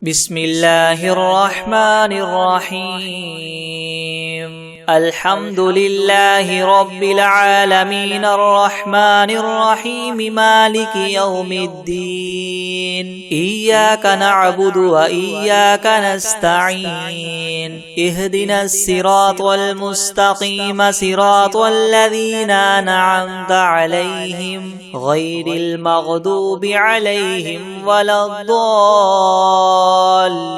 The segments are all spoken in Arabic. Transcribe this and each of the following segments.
بسم الله الرحمن الرحيم الحمد لله رب العالمين الرحمن الرحيم مالك يوم الدين إياك نعبد وإياك نستعين اهدنا الصراط المستقيم صراط الذين أنعمت عليهم غير المغضوب عليهم ولا الضالين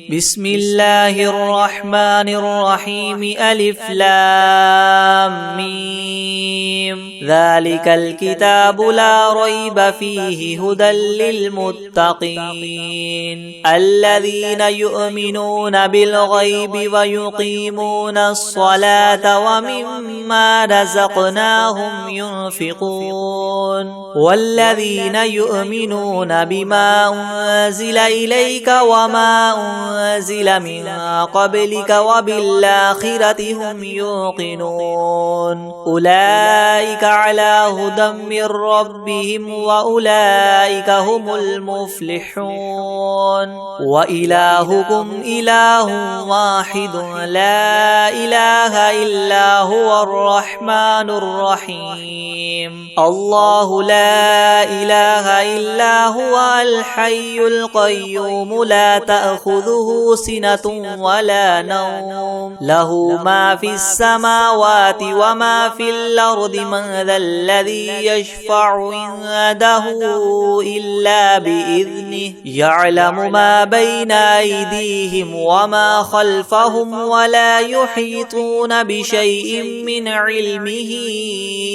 بسم الله الرحمن الرحيم ألف لام ميم ذلك الكتاب لا ريب فيه هدى للمتقين الذين يؤمنون بالغيب ويقيمون الصلاة ومما رزقناهم ينفقون والذين يؤمنون بما أنزل إليك وما أنزل من قبلك وبالآخرة هم يوقنون أولئك على هدى من ربهم وأولئك هم المفلحون وإلهكم إله واحد لا إله إلا هو الرحمن الرحيم الله لا إله إلا هو الحي القيوم لا تأخذه سنة ولا نوم له ما في السماوات وما في الأرض من ذا الذي يشفع عنده إلا بإذنه يعلم ما بين أيديهم وما خلفهم ولا يحيطون بشيء من علمه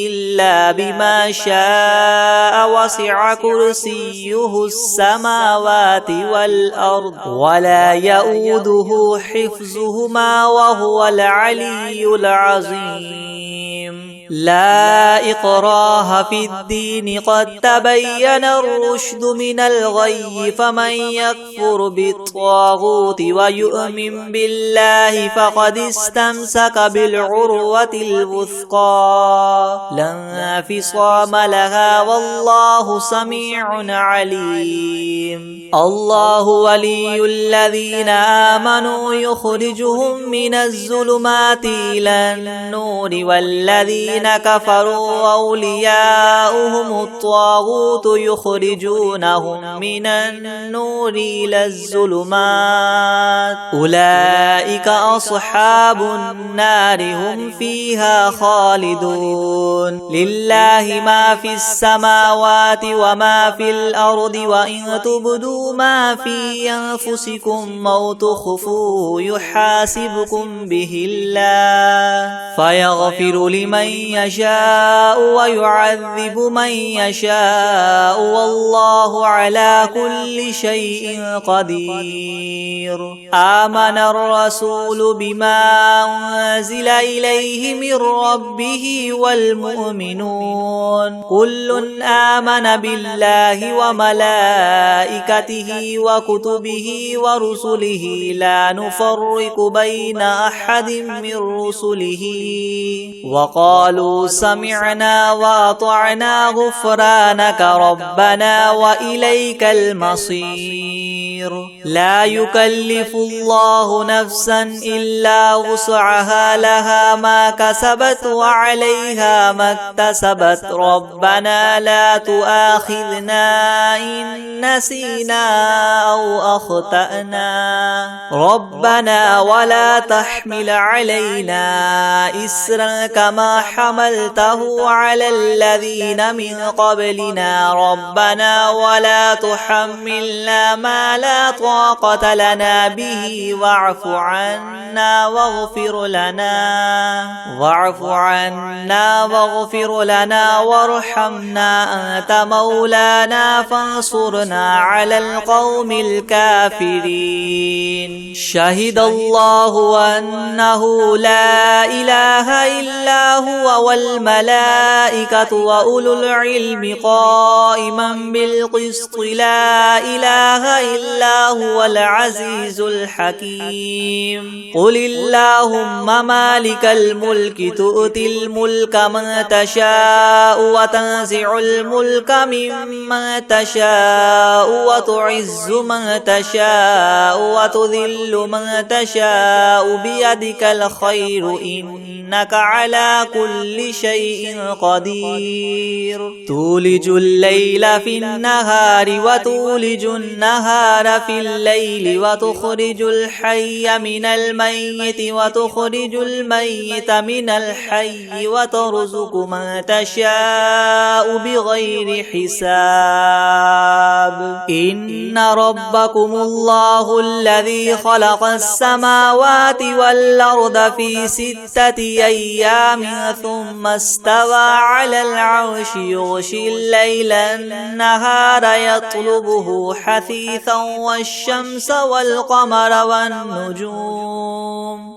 إلا بما شاء وسع كرسيه السماوات والأرض ولا يؤوده حفظهما وهو العلي العظيم لا إكراه في الدين قد تبين الرشد من الغي فمن يكفر بالطاغوت ويؤمن بالله فقد استمسك بالعروة الوثقى لا انفصام لها والله سميع عليم الله ولي الذين آمنوا يخرجهم من الظلمات إلى النور والذين كفروا أولياؤهم الطاغوت يخرجونهم من النور إلى الظلمات أولئك أصحاب النار هم فيها خالدون لله ما في السماوات وما في الأرض وإن تبدوا ما في أنفسكم أو تخفوه يحاسبكم به الله فيغفر لمن يشاء ويعذب من يشاء والله على كل شيء قدير آمن الرسول بما أنزل إليه من ربه والمؤمنون كل آمن بالله وملائكته وكتبه ورسله لا نفرق بين أحد من رسله وقالوا سمعنا وأطعنا غفرانك ربنا وإليك المصير لا يكلف الله نفسا إلا وسعها لها ما كسبت وعليها ما اكتسبت ربنا لا تؤاخذنا إن نسينا أو أخطأنا ربنا ولا تحمل علينا إسرا كما حملته على الذين من قبلنا ربنا ولا تحملنا ما لا طاقة لنا به واعف عنا واغفر لنا وارحمنا أنت مولانا فانصرنا على القوم الكافرين شهد الله أنه لا إله إلا هو والملائكة وأولو العلم قائما بالقسط لا إله إلا هو العزيز الحكيم قل اللهم مالك الملك تؤتي الملك من تشاء وتنزع الملك ممن تشاء وتعز من تشاء وتذل من تشاء بيدك الخير إنك على كل شيء قدير تولج الليل في النهار وتولج النهار في الليل وتخرج الحي من الميت وتخرج الميت من الحي وترزق من تشاء بغير حساب إن ربكم الله الذي خلق السماوات والأرض في 6 أيام ثم استوى على العرش يغشي الليل النهار يطلبه حثيثا والشمس والقمر والنجوم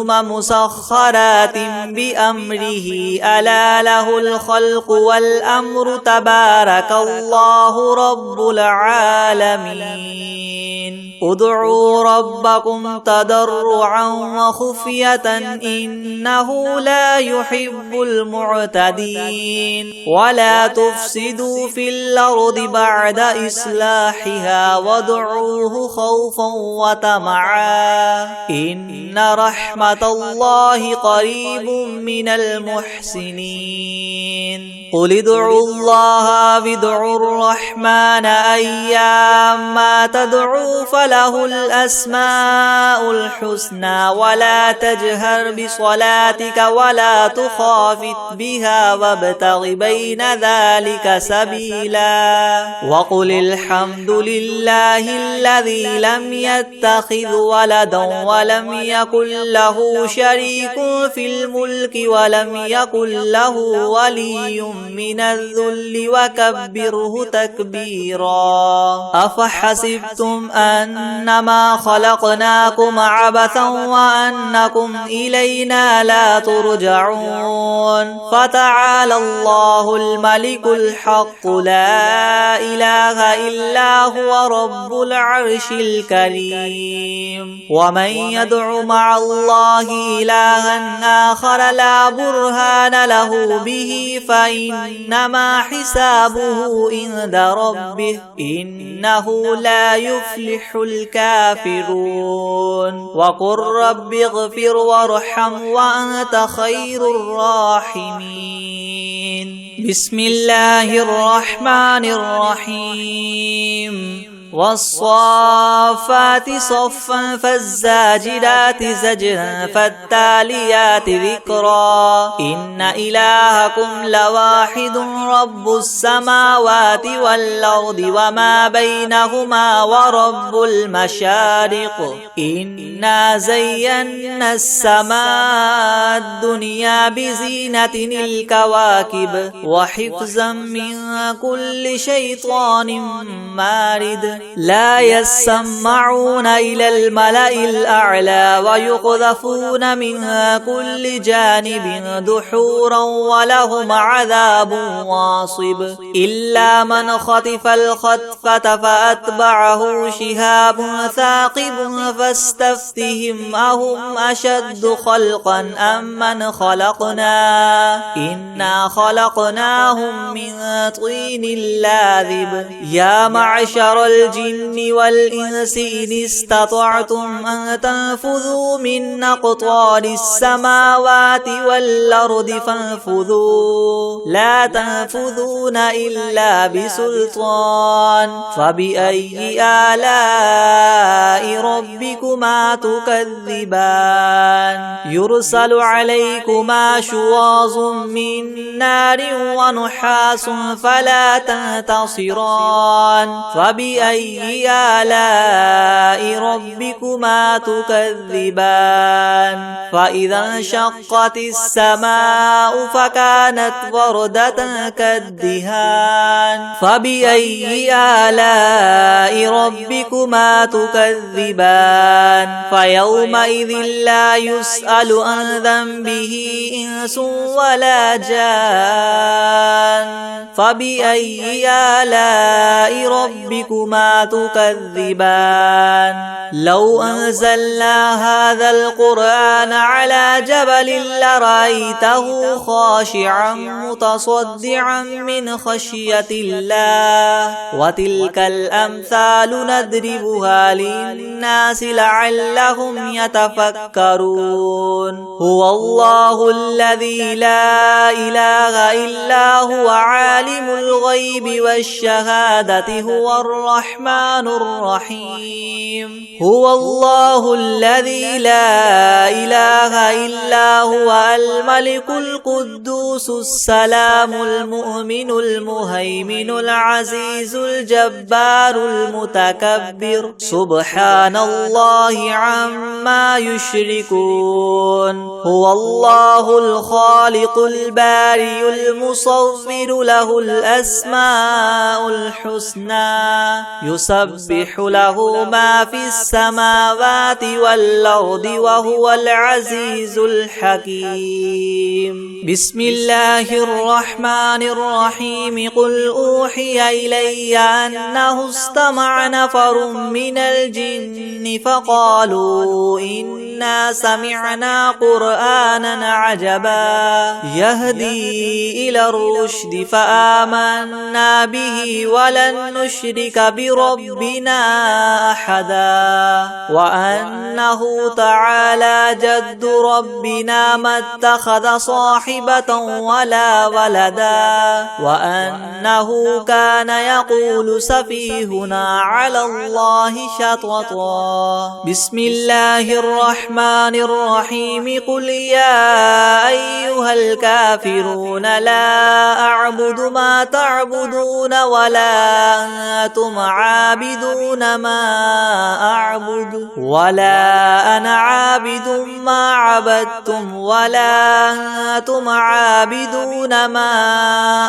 مسخرات بأمره ألا له الخلق والأمر تبارك الله رب العالمين ادعوا ربكم تضرعا وخفية إنه لا يحب المعتدين ولا تفسدوا في الأرض بعد إصلاحها وادعوه خوفا وطمعا إن رحمة الله قريب من المحسنين قل ادعوا الله وادعوا الرحمن أيما تدعوا فله الأسماء الحسنى ولا تجهر بصلاتك ولا تخافت بها وابتغ بين ذلك سبيلا وقل الحمد لله الذي لم يتخذ ولدا ولم يكن له شريك في الملك ولم يكن له ولي من الذل وكبره تكبيرا أفحسبتم أنما خلقناكم عبثا وأنكم إلينا لا ترجعون فتعالى الله الملك الحق لا إله إلا هو رب العرش الكريم ومن يدع مع الله إلها آخر لا برهان له به فإنما حسابه عند ربه إنه لا يفلح الكافرون وقل رب اغفر وارحم وأنت خير الراحمين بسم الله الرحمن الرحيم والصافات صفا فالزاجرات زجرا فالتاليات ذكرا إن إلهكم لواحد رب السماوات والأرض وما بينهما ورب المشارق إنا زينا السماء الدنيا بزينة الكواكب وحفظا من كل شيطان مارد لا يسمعون إلى الملأ الأعلى ويقذفون من كل جانب دحورا ولهم عذاب واصب إلا من خطف الخطفة فأتبعه شهاب ثاقب فاستفتهم أهم أشد خلقا أم من خلقنا إنا خلقناهم من طين لاذب يا معشر الجن والإنس إن استطعتم أن تنفذوا من أقطار السماوات والأرض فانفذوا لا تنفذون إلا بسلطان فبأي آلاء ربكما تكذبان يرسل عليكما شواظ من نار ونحاس فلا تنتصران فبأي آلاء ربكما تكذبان فإذا انشقت السماء فكانت وردة كالدهان فبأي آلاء ربكما تكذبان فيومئذ لا يسأل عن ذنبه إنس ولا جان فبأي آلاء ربكما تكذبان لو أنزلنا هذا القرآن على جبل لرأيته خاشعا متصدعا من خشية الله وتلك الأمثال نضربها للناس لعلهم يتفكرون هو الله الذي لا إله إلا هو عالم الغيب والشهادة هو الرحمن الرحيم هو الله الذي لا إله إلا هو الملك القدوس السلام المؤمن المهيمن العزيز الجبار المتكبر سبحان الله عما يشركون هو الله الخالق البارئ المصور له الأسماء الحسنى يسبح له ما في السماوات والأرض وهو العزيز الحكيم بسم الله الرحمن الرحيم قل أوحي إلي أنه استمع نفر من الجن فقالوا إنا سمعنا قرآنا عجبا يهدي إلى الرشد فآمنا به ولن نشرك بربنا أحدا وأنه تعالى جد ربنا ما اتخذ صاحبة ولا ولدا وأنه كان يقول سفيهنا على الله شططا بسم الله الرحمن الرحيم قل يا أيها الكافرون لا أعبد ما تعبدون ولا أنتم عابدون ما أعبد ولا أنا عابد ما عبدتم ولا أنتم عابدون ما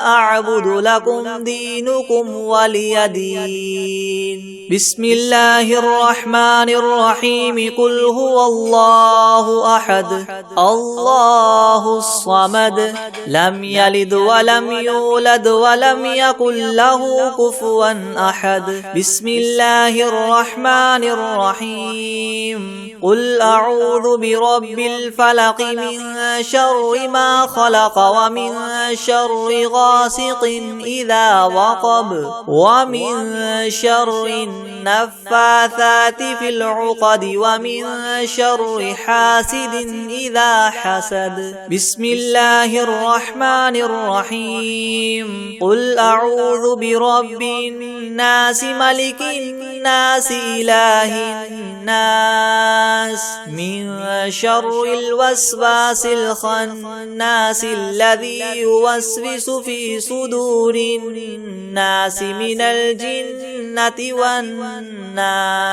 أعبد لكم دينكم ولي دين بسم الله الرحمن الرحيم قل هو الله أحد الله الصمد لم يلد ولم يولد ولم يكن له كفوا أحد بسم الله الرحمن الرحيم قل أعوذ برب الفلق من شر ما خلق ومن شر غاسق إذا وقب ومن شر النفاثات في العقد ومن شر حاسد إذا حسد بسم الله الرحمن الرحيم قل أعوذ برب الناس ملك الناس إله الناس من شر الوسواس الخناس الذي يوسوس في صدور الناس من الجنة والناس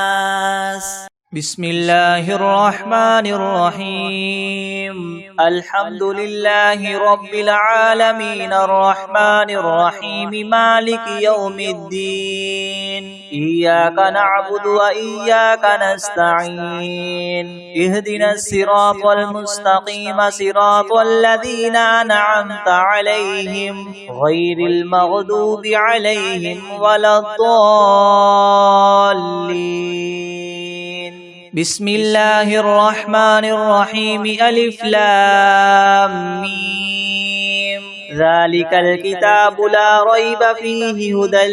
بسم الله الرحمن الرحيم الحمد لله رب العالمين الرحمن الرحيم مالك يوم الدين إياك نعبد وإياك نستعين اهدنا الصراط المستقيم صراط الذين أنعمت عليهم غير المغضوب عليهم ولا الضالين بسم الله الرحمن الرحيم ألف لام ميم ذلك الكتاب لا ريب فيه هدى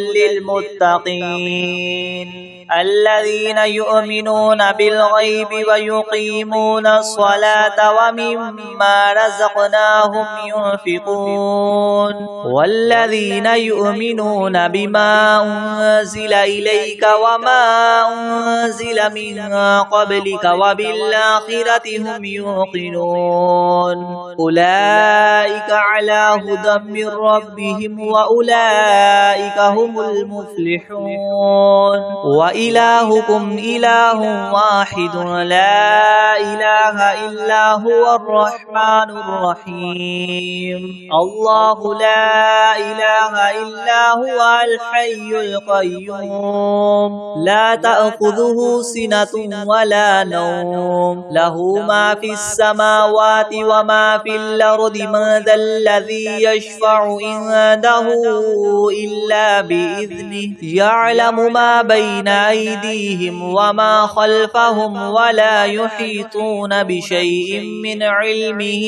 للمتقين الذين يؤمنون بالغيب ويقيمون الصلاة ومما رزقناهم ينفقون والذين يؤمنون بما أنزل إليك وما أنزل من قبلك وبالآخرة هم يوقنون أولئك على هدى من ربهم وأولئك هم المفلحون وإلهكم إله واحد لا إله إلا هو الرحمن الرحيم الله لا إله إلا هو الحي القيوم لا تأخذه سنة ولا نوم له ما في السماوات وما في الأرض من ذا الذي يشفع عنده إلا بإذنه يعلم ما بين أيديهم وما خلفهم ولا يحيطون بشيء من علمه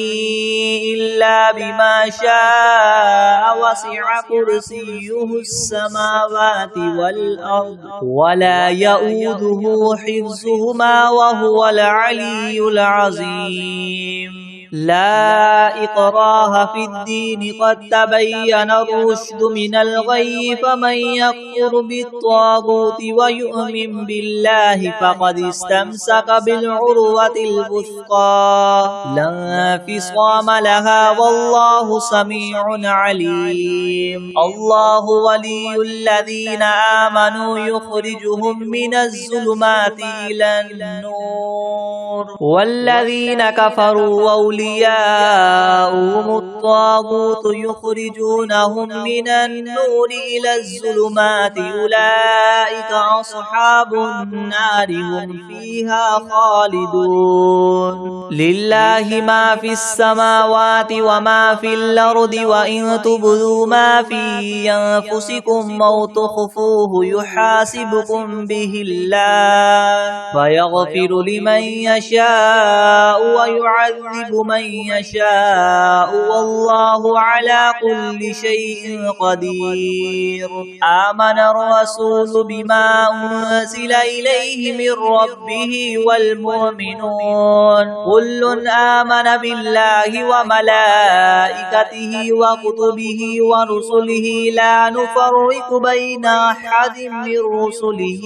إلا بما شاء وسع كرسيه السماوات والأرض ولا يؤوده حفظهما وهو العلي العظيم لا إكراه في الدين قد تبين الرشد من الغي فمن يكفر بالطاغوت ويؤمن بالله فقد استمسك بالعروة الوثقى لا انفصام لها والله سميع عليم الله ولي الذين آمنوا يخرجهم من الظلمات إلى النور والذين كفروا أولياؤهم الطاغوت يخرجونهم من النور إلى الظلمات أولئك أصحاب النار هم فيها خالدون لله ما في السماوات وما في الأرض وإن تبدوا ما في أنفسكم أو تخفوه يحاسبكم به الله فيغفر لمن يشاء ويعذب من يشاء والله على كل شيء قدير آمن الرسول بما أنزل إليه من ربه والمؤمنون كل آمن بالله وملائكته وكتبه ورسله لا نفرق بين أحد من رسله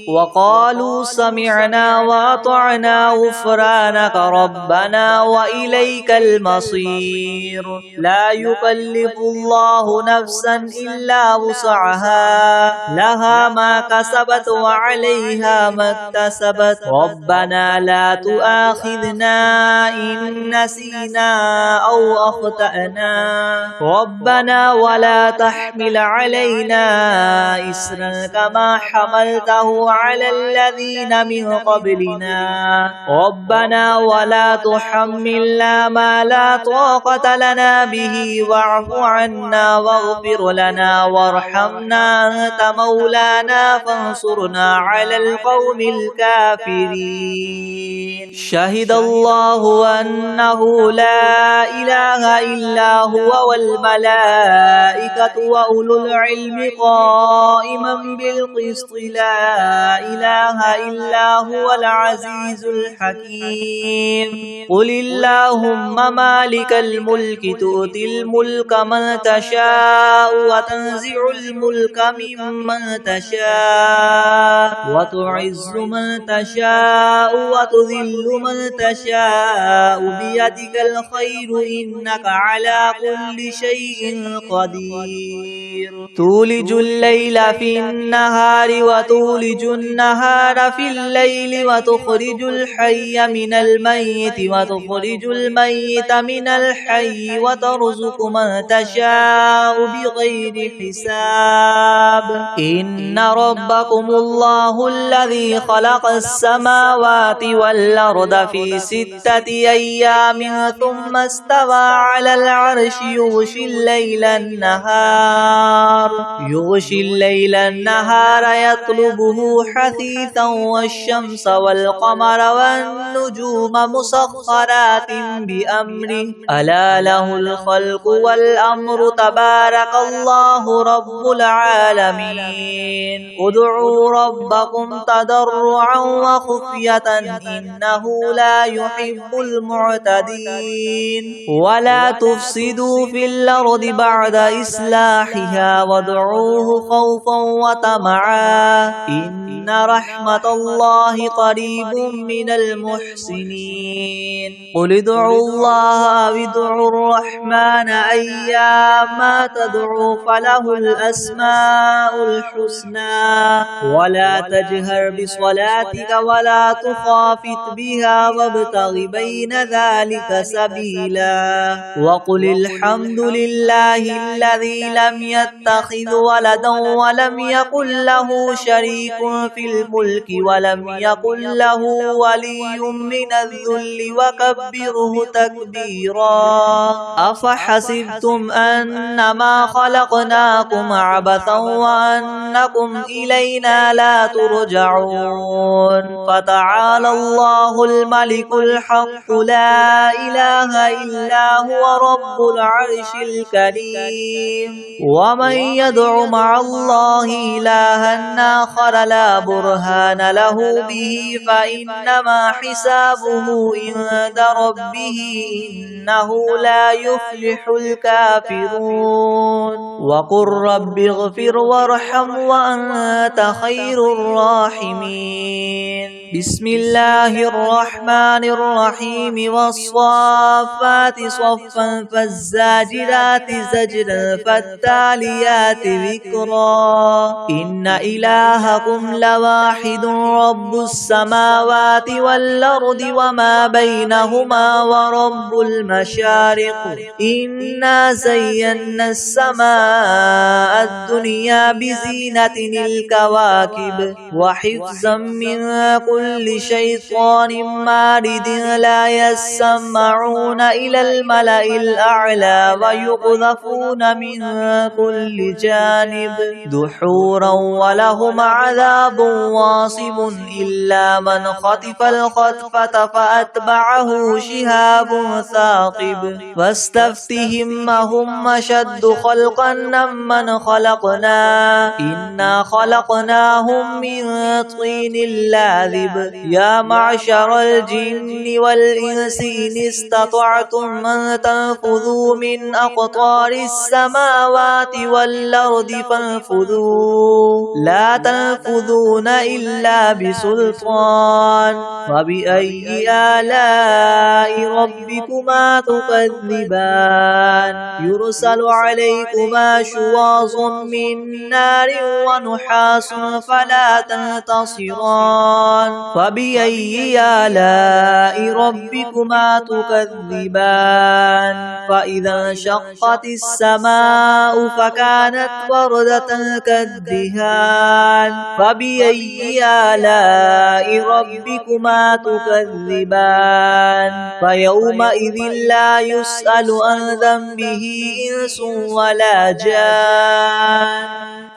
وقالوا سمعنا وأطعنا غفرانك ربنا وإليك المصير لا يكلف الله نفسا إلا وسعها لها ما كسبت وعليها ما اكتسبت ربنا لا تؤاخذنا إن نسينا أو أخطأنا ربنا ولا تحمل علينا إسرا كما حملته على الذين من قبلنا ربنا ولا تحملنا ما لا طاقة لنا به واعف عنا واغفر لنا وارحمنا أنت مولانا فانصرنا على القوم الكافرين شهد الله أنه لا إله إلا هو والملائكة وأولو العلم قائما بالقسط لا إله إلا هو العزيز الحكيم قل اللهم مالك الملك تؤتي الملك من تشاء وتنزع الملك ممن تشاء وتعز من تشاء وتذل من تشاء بيدك الخير إنك على كل شيء قدير تولج الليل في النهار وتولج النهار في الليل وتخرج الحي من الميت وتخرج الميت من الحي وترزق من تشاء بغير حساب إن ربكم الله الذي خلق السماوات والأرض في 6 أيام ثم استوى على العرش يغشي الليل النهار يطلبه حثيثا والشمس والقمر والنجوم مسخرات بأمره ألا له الخلق والأمر تبارك الله رب العالمين ادعوا ربكم تضرعا وخفية إنه لا يحب المعتدين ولا تفسدوا في الأرض بعد إصلاحها وادعوه خوفا وطمعا إن رحمة الله قريب من المحسنين قل ادعوا الله أو ادعوا الرحمن أيما تدعوا فله الأسماء الحسنى ولا تجهر بصلاتك ولا تخافت بها وابتغ بين ذلك سبيلا وقل الحمد لله الذي لم يتخذ ولدا ولم يكن له شريك في الملك ولم يكن له ولي من الذل وكبره تكبيرا أفحسبتم أنما خلقناكم عبثا وأنكم إلينا لا ترجعون فتعالى الله الملك الحق لا إله إلا هو رب العرش الكريم ومن يدع مع الله إلها آخر لا برهان له به فإنما حسابه عند ربه إنه لا يفلح الكافرون وقل رب اغفر وارحم وأنت خير الراحمين بسم الله الرحمن الرحيم والصافات صفا فالزاجرات زجرا فالتاليات ذكرا إن إلهكم لواحد رب السماوات والأرض وما بينهما ورب المشارق إنا زينا السماء الدنيا بزينة الكواكب وحفظا من كل شيطان مارد لا يسمعون إلى الملأ الأعلى ويقذفون من كل جانب دحورا ولهم عذاب واصب إلا من خطف الخطفة فأتبعه شهاب ثاقب واستفتهم هم أشد خلقا ممن خلقنا إنا خلقناهم من طين لاذب يا معشر الجن والإنس إن استطعتم أن تنفذوا من أقطار السماوات والأرض فانفذوا لا تنفذون إلا بسلطان فبأي آلاء ربكما تكذبان يرسل عليكما شواظ من نار ونحاس فلا تنتصران فبأي آلاء ربكما تكذبان فإذا انشقت السماء فكانت وردة كالدهان فبأي آلاء ربكما تكذبان فيومئذ لا يسأل عن ذنبه إنس ولا جان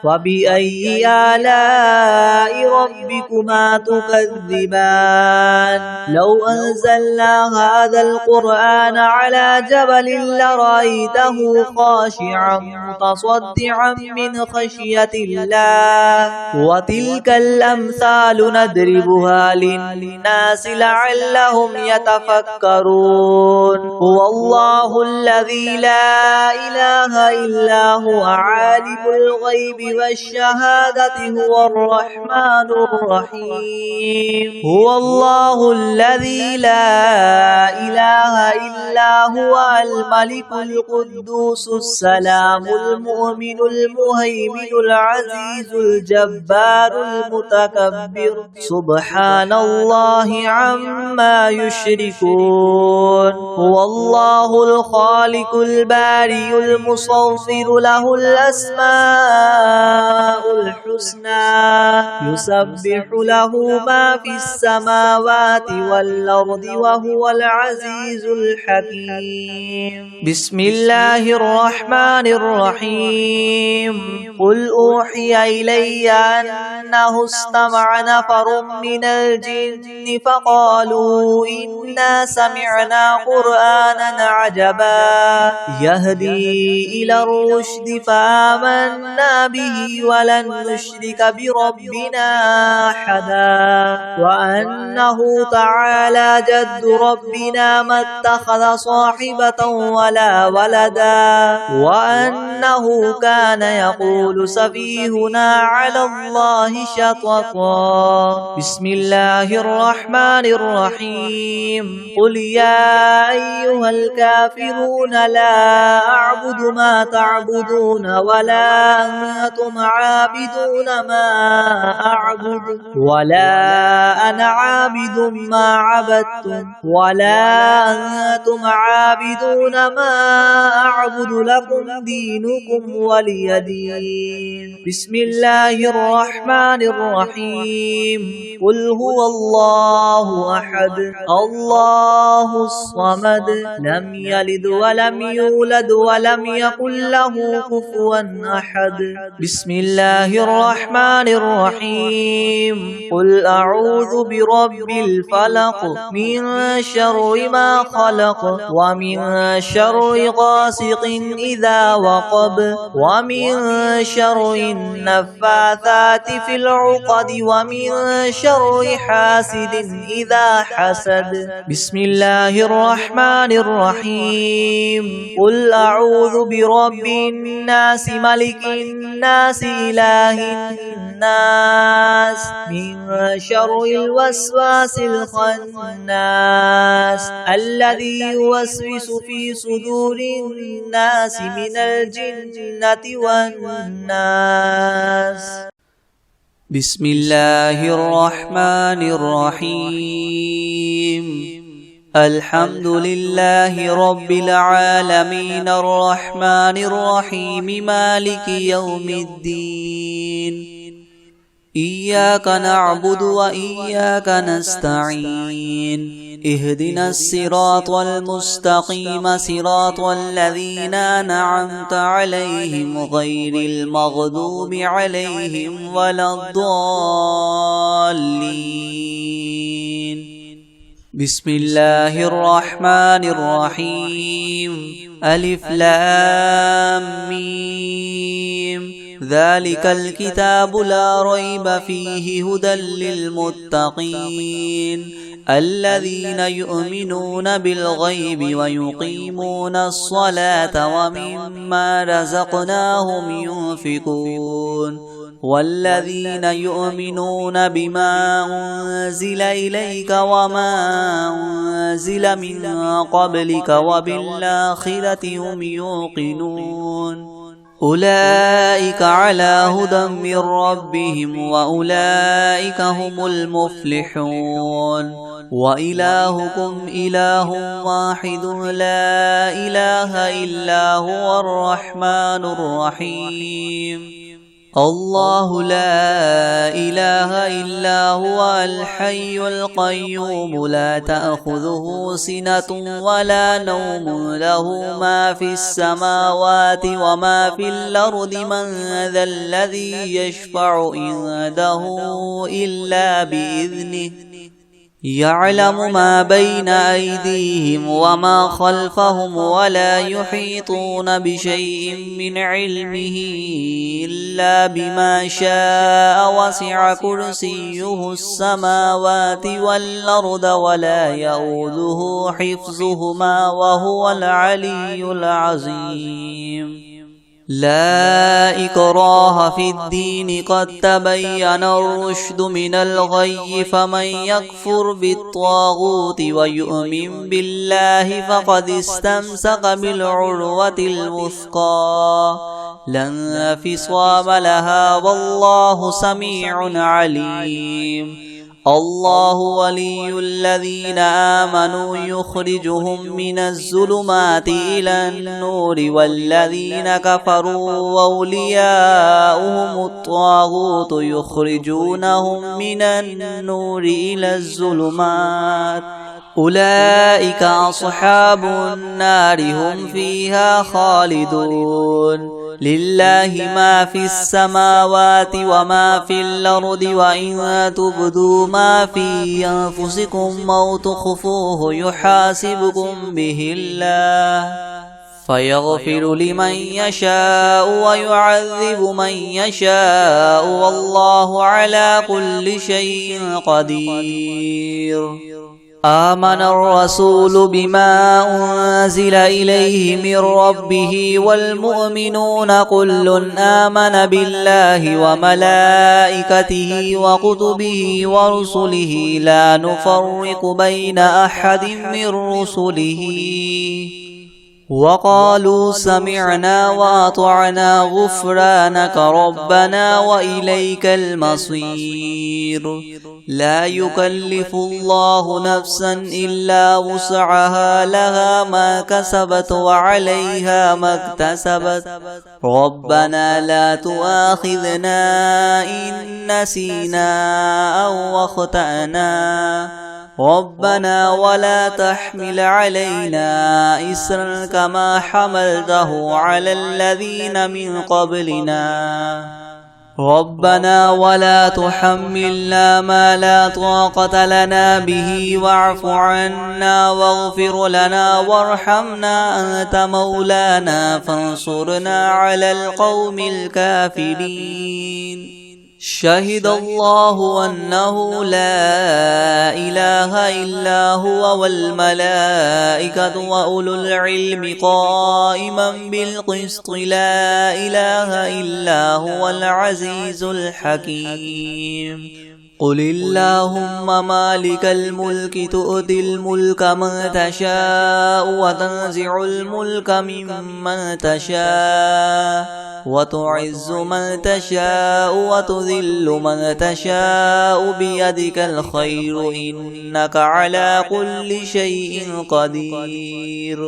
فبأي آلاء ربكما تكذبان لو أنزلنا هذا القرآن على جبل لرأيته خاشعا متصدعا من خشية الله وتلك الأمثال نضربها للناس لعلهم يتفكرون هو الله الذي لا إله إلا هو عالم الغيب والشهادة هو الرحمن الرحيم هو الله الذي لا إله إلا هو الملك القدوس السلام المؤمن المهيمن العزيز الجبار المتكبر سبحان الله عما يشركون هو الله الخالق البارئ المصور له الأسماء الحسنى يسبح له ما في السماوات والأرض وهو العزيز الحكيم بسم الله الرحمن الرحيم قل أوحي إلي أنه استمع نفر من الجن فقالوا إنا سمعنا قرآنا عجبا يهدي إلى الرشد فآمنا به ولن نشرك بربنا أحدا وأنه تعالى جد ربنا ما اتخذ صاحبة ولا ولدا وأنه كان يقول سفيهنا على الله شططا. بسم الله الرحمن الرحيم. قل يا أيها الكافرون لا أعبد ما تعبدون ولا أنتم عابدون ما أعبد ولا أنا عابد ما عبدتم ولا أنتم عابدون ما أعبد لكم دينكم ولي دين. بسم الله الرحمن الرحيم. قل هو الله أحد الله الصمد لم يلد ولم يولد ولم يكن له كفوا أحد. بسم الله الرحمن الرحيم. قل أعوذ برب الفلق من شر ما خلق ومن شر غاسق إذا وقب ومن شر النفاثات في العقد ومن شر حاسد إذا حسد. بسم الله الرحمن الرحيم. قل أعوذ برب الناس ملك الناس إله الناس من شر الوسواس الخناس الذي يوسوس في صدور الناس من الجنة والناس. بسم الله الرحمن الرحيم. الحمد لله رب العالمين الرحمن الرحيم مالك يوم الدين. إياك نعبد وإياك نستعين. اهدنا الصراط المستقيم صراط الذين أنعمت عليهم غير المغضوب عليهم ولا الضالين. بسم الله الرحمن الرحيم. ألف لام ميم. ذلك الكتاب لا ريب فيه هدى للمتقين الذين يؤمنون بالغيب ويقيمون الصلاة ومما رزقناهم ينفقون والذين يؤمنون بما أنزل إليك وما أنزل من قبلك وبالآخرة هم يوقنون أولئك على هدى من ربهم وأولئك هم المفلحون. وإلهكم إله واحد لا إله إلا هو الرحمن الرحيم. الله لا إله إلا هو الحي القيوم لا تأخذه سنة ولا نوم له ما في السماوات وما في الأرض من ذا الذي يشفع عنده إلا بإذنه يعلم ما بين أيديهم وما خلفهم ولا يحيطون بشيء من علمه إلا بما شاء وسع كرسيه السماوات والأرض ولا يؤوده حفظهما وهو العلي العظيم. لا إكراه في الدين قد تبين الرشد من الغي فمن يكفر بالطاغوت ويؤمن بالله فقد استمسك بالعروة الوثقى لا انفصام لها والله سميع عليم. الله ولي الذين آمنوا يخرجهم من الظلمات إلى النور والذين كفروا أولياؤهم الطاغوت يخرجونهم من النور إلى الظلمات أولئك أصحاب النار هم فيها خالدون. لله ما في السماوات وما في الأرض وإن تبدوا ما في أنفسكم أو تخفوه يحاسبكم به الله فيغفر لمن يشاء ويعذب من يشاء والله على كل شيء قدير. آمن الرسول بما أنزل إليه من ربه والمؤمنون كل آمن بالله وملائكته وكتبه ورسله لا نفرق بين أحد من رسله وقالوا سمعنا وأطعنا غفرانك ربنا وإليك المصير. لا يكلف الله نفسا إلا وسعها لها ما كسبت وعليها ما اكتسبت ربنا لا تؤاخذنا إن نسينا أو أخطأنا ربنا ولا تحمل علينا إسرا كما حملته على الذين من قبلنا ربنا ولا تحملنا ما لا طاقة لنا به واعف عنا واغفر لنا وارحمنا أنت مولانا فانصرنا على القوم الكافرين. شهد الله أنه لا إله إلا هو والملائكة وأولو العلم قائما بالقسط لا إله إلا هو العزيز الحكيم. قل اللهم مالك الملك تؤتي الملك من تشاء وتنزع الملك ممن تشاء وتعز من تشاء وتذل من تشاء بيدك الخير إنك على كل شيء قدير.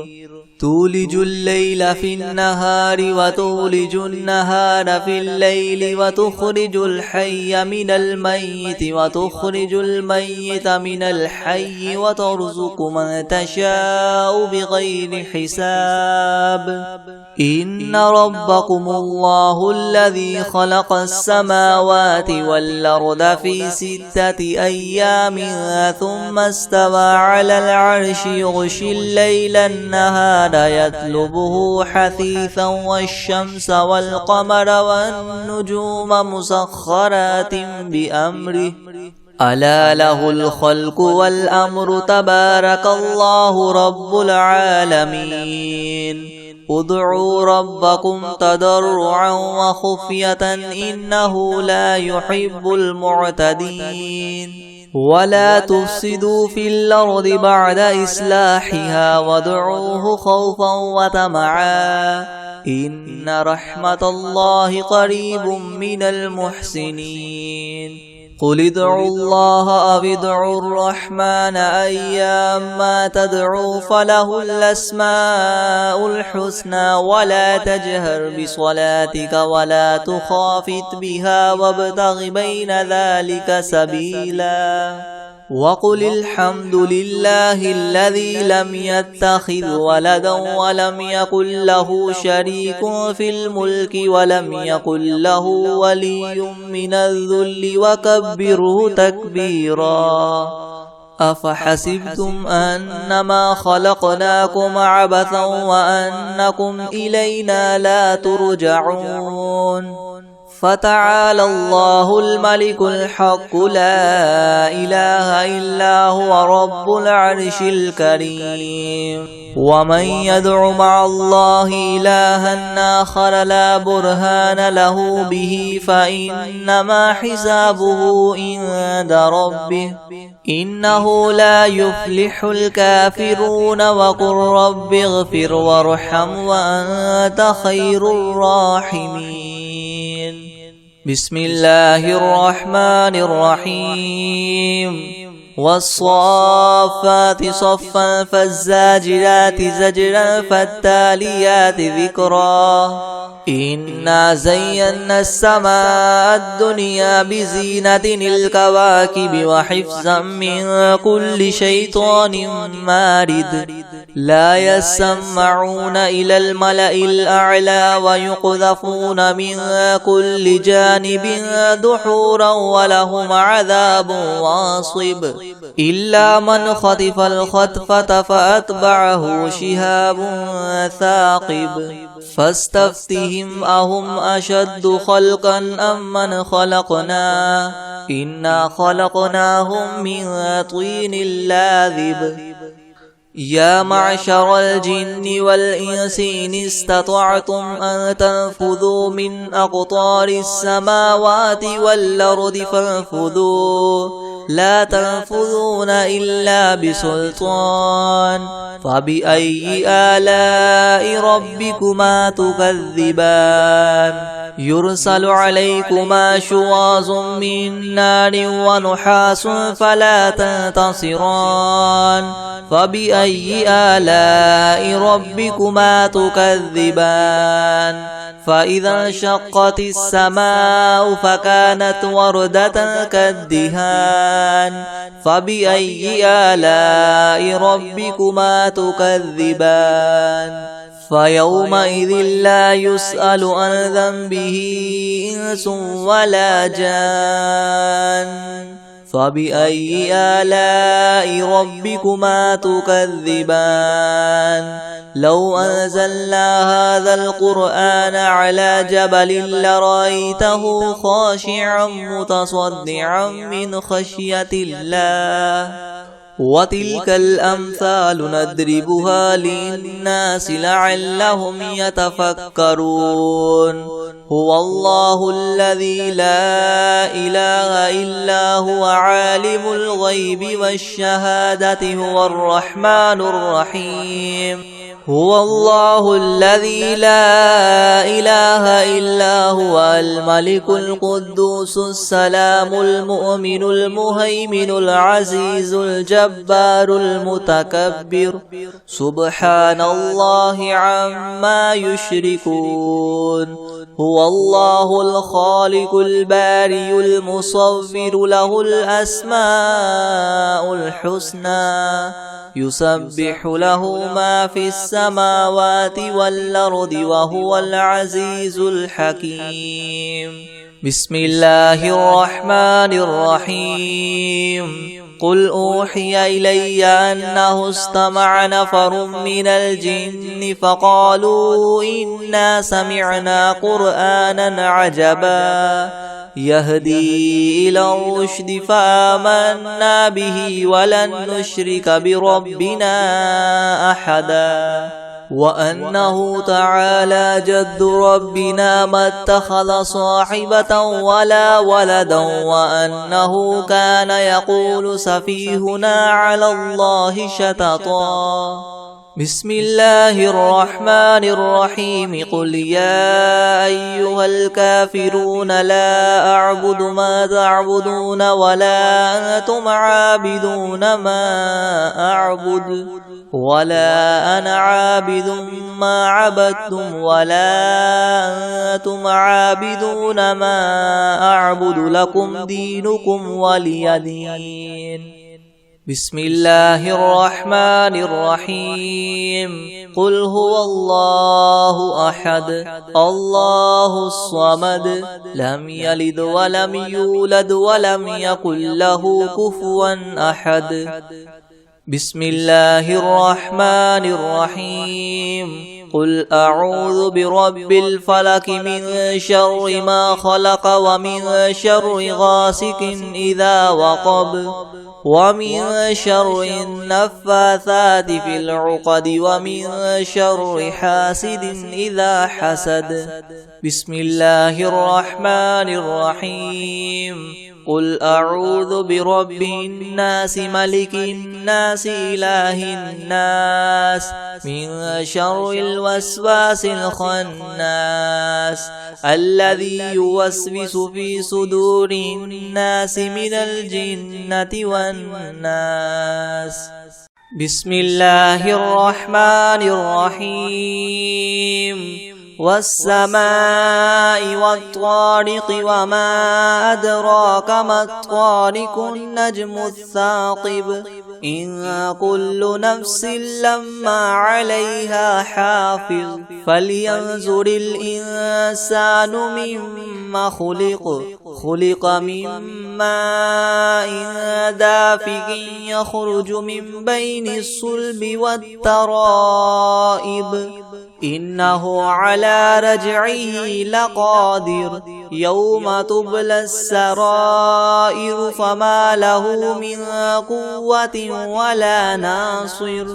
تولج الليل في النهار وتولج النهار في الليل وتخرج الحي من الميت وتخرج الميت من الحي وترزق من تشاء بغير حساب. إن ربكم الله الذي خلق السماوات والأرض في 6 أيام ثم استوى على العرش يغشي الليل النهار يطلبه حثيثا والشمس والقمر والنجوم مسخرات بأمره ألا له الخلق والأمر تبارك الله رب العالمين. ادعوا ربكم تضرعا وخفية إنه لا يحب المعتدين. ولا تفسدوا في الأرض بعد إصلاحها وادعوه خوفا وطمعا إن رحمة الله قريب من المحسنين. قل ادعوا الله أو ادعوا الرحمن أيما تدعوا فله الأسماء الحسنى ولا تجهر بصلاتك ولا تخافت بها وابتغ بين ذلك سبيلا. وقل الحمد لله الذي لم يتخذ ولدا ولم يكن له شريك في الملك ولم يكن له ولي من الذل وكبره تكبيرا. أفحسبتم أنما خلقناكم عبثا وأنكم إلينا لا ترجعون. فتعالى الله الملك الحق لا إله إلا هو رب العرش الكريم. ومن يدع مع الله إلها آخر لا برهان له به فإنما حسابه عند ربه إنه لا يفلح الكافرون. وقل رب اغفر وارحم وأنت خير الراحمين. بسم الله الرحمن الرحيم. والصافات صفا فالزاجرات زجرا فالتاليات ذكرا إنا زينا السماء الدنيا بزينة الكواكب وحفظا من كل شيطان مارد لا يسمعون إلى الملأ الأعلى ويقذفون من كل جانب دحورا ولهم عذاب واصب إلا من خطف الخطفة فأتبعه شهاب ثاقب فاستفتهم أهم أشد خلقا أم من خلقنا إنا خلقناهم من طين لاذب يا معشر الجن والإنس إن استطعتم أن تنفذوا من أقطار السماوات والأرض فانفذوا لا تنفذون إلا بسلطان فبأي آلاء ربكما تكذبان يرسل عليكما شواظ من نار ونحاس فلا تنتصران فبأي آلاء ربكما تكذبان فإذا انشقت السماء فكانت وردة كالدهان فبأي آلاء ربكما تكذبان فيومئذ لا يسأل عن ذنبه إنس ولا جان فبأي آلاء ربكما تكذبان لو أنزلنا هذا القرآن على جبل لرأيته خاشعا متصدعا من خشية الله وتلك الأمثال نضربها للناس لعلهم يتفكرون هو الله الذي لا إله إلا هو عالم الغيب والشهادة هو الرحمن الرحيم هو الله الذي لا إله إلا هو الملك القدوس السلام المؤمن المهيمن العزيز الجبار المتكبر سبحان الله عما يشركون هو الله الخالق الباري المصور له الأسماء الحسنى يسبح له ما في السماوات والأرض وهو العزيز الحكيم بسم الله الرحمن الرحيم قل أوحي إلي أنه استمع نفر من الجن فقالوا إنا سمعنا قرآنا عجبا يهدي إلى الرشد فآمنا به ولن نشرك بربنا أحدا وأنه تعالى جد ربنا ما اتخذ صاحبة ولا ولدا وأنه كان يقول سفيهنا على الله شططا بسم الله الرحمن الرحيم قل يا أيها الكافرون لا أعبد ما تعبدون ولا أنتم عابدون ما أعبد ولا أنا عابد ما عبدتم ولا أنتم عابدون ما أعبد لكم دينكم ولي دين بسم الله الرحمن الرحيم قل هو الله أحد الله الصمد لم يلد ولم يولد ولم يكن له كفوا أحد بسم الله الرحمن الرحيم قل أعوذ برب الفلك من شر ما خلق ومن شر غاسق إذا وقب ومن شر النفاثات في العقد ومن شر حاسد إذا حسد بسم الله الرحمن الرحيم قل أعوذ برب الناس ملك الناس إله الناس من شر الوسواس الخناس الذي يوسوس في صدور الناس من الجنة والناس بسم الله الرحمن الرحيم والسماء والطارق وما أدراك ما الطارق النجم الثاقب إن كل نفس لما عليها حافظ فلينظر الإنسان مما خلق من ماء دافق يخرج من بين الصلب والترائب إنه على رجعه لقادر يوم تبلى السرائر فما له من قوة ولا ناصر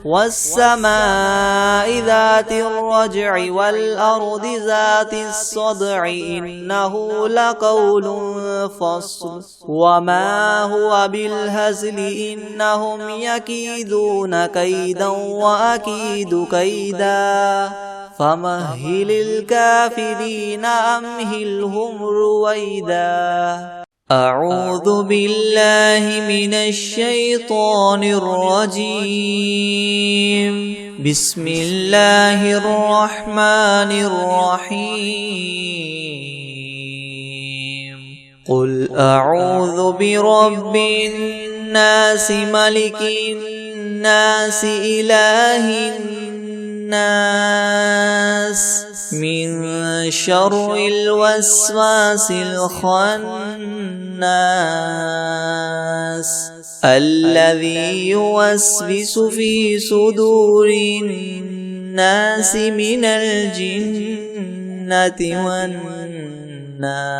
والسماء ذات الرجع والأرض ذات الصدع إنه لقول فصل وما هو بالهزل إنهم يكيدون كيدا وأكيد كيدا فمهل الكافرين أمهلهم رويدا. أعوذ بالله من الشيطان الرجيم. بسم الله الرحمن الرحيم. قل أعوذ برب الناس ملك الناس إله الناس من شر الوسواس الخناس الذي يوسوس في صدور الناس من الجنة والناس.